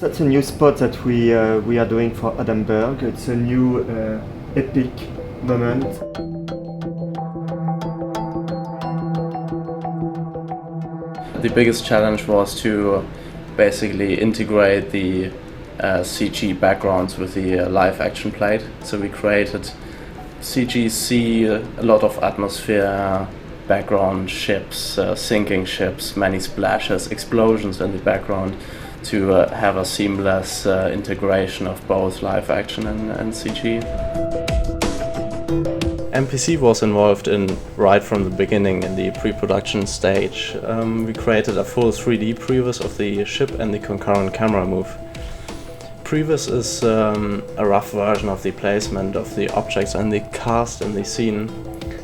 That's a new spot that we are doing for Adamberg. It's a new epic moment. The biggest challenge was to basically integrate the CG backgrounds with the live action plate. So we created CGC, a lot of atmosphere, background ships, sinking ships, many splashes, explosions in the background to have a seamless integration of both live action and CG. MPC was involved in right from the beginning in the pre-production stage. We created a full 3D previs of the ship and the concurrent camera move. Previs is a rough version of the placement of the objects and the cast in the scene,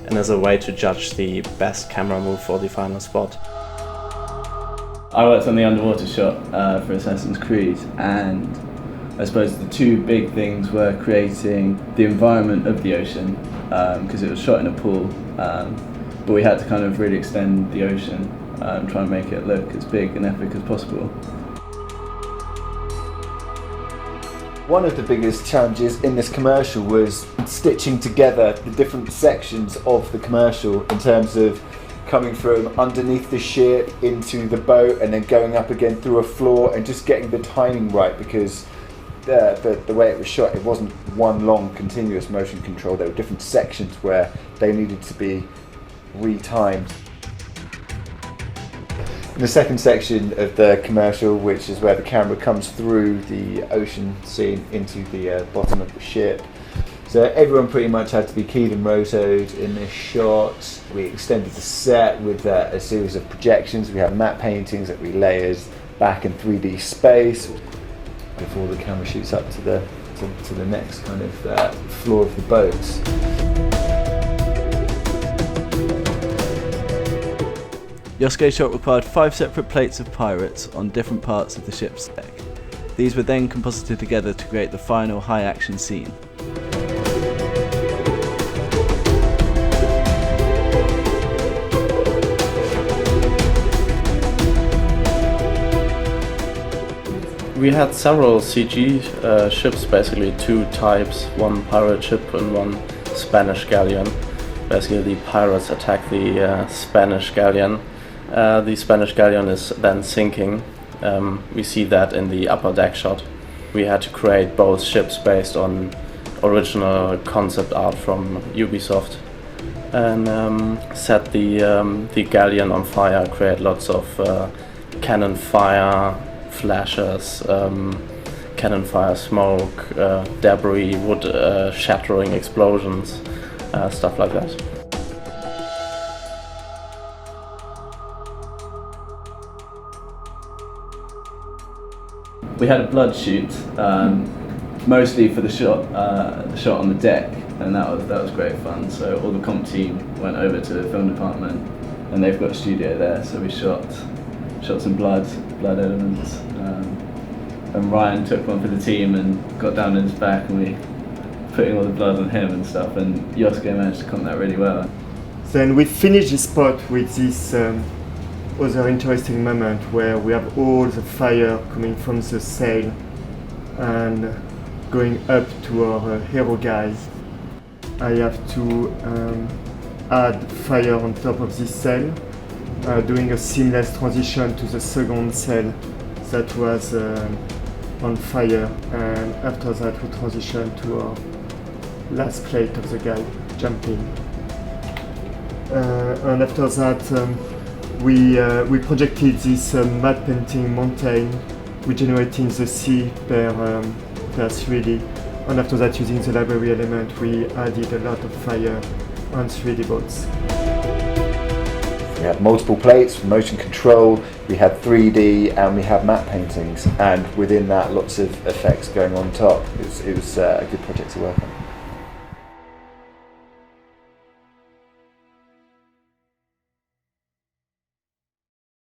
and as a way to judge the best camera move for the final spot. I worked on the underwater shot for Assassin's Creed, and I suppose the two big things were creating the environment of the ocean, because it was shot in a pool, but we had to kind of really extend the ocean and try and make it look as big and epic as possible. One of the biggest challenges in this commercial was stitching together the different sections of the commercial in terms of coming from underneath the ship into the boat and then going up again through a floor and just getting the timing right, because the way it was shot, it wasn't one long continuous motion control. There were different sections where they needed to be retimed. In the second section of the commercial, which is where the camera comes through the ocean scene into the bottom of the ship, so everyone pretty much had to be keyed and rotoed in this shot. We extended the set with a series of projections. We have matte paintings that we layered back in 3D space before the camera shoots up to the next kind of floor of the boat. Yosuke shot required 5 separate plates of pirates on different parts of the ship's deck. These were then composited together to create the final high action scene. We had several CG ships, basically two types, one pirate ship and one Spanish galleon. Basically the pirates attack the Spanish galleon. The Spanish galleon is then sinking. We see that in the upper deck shot. We had to create both ships based on original concept art from Ubisoft and set the galleon on fire, create lots of cannon fire, flashes, cannon fire smoke, debris, wood shattering explosions, stuff like that. We had a blood shoot, mostly for the shot on the deck, and that was great fun. So all the comp team went over to the film department, and they've got a studio there. So we shot some blood elements, and Ryan took one for the team and got down on his back, and we putting all the blood on him and stuff. And Yosuke managed to comp that really well. Then we finish this spot with this other interesting moment where we have all the fire coming from the sail and going up to our hero guys. I have to add fire on top of this sail, doing a seamless transition to the second sail that was on fire, and after that we transition to our last plate of the guy jumping. And after that we projected this matte painting mountain regenerating the sea per 3D, and after that, using the library element, we added a lot of fire on 3D boats. We had multiple plates for motion control, we had 3D, and we had matte paintings, and within that lots of effects going on top. It was a good project to work on.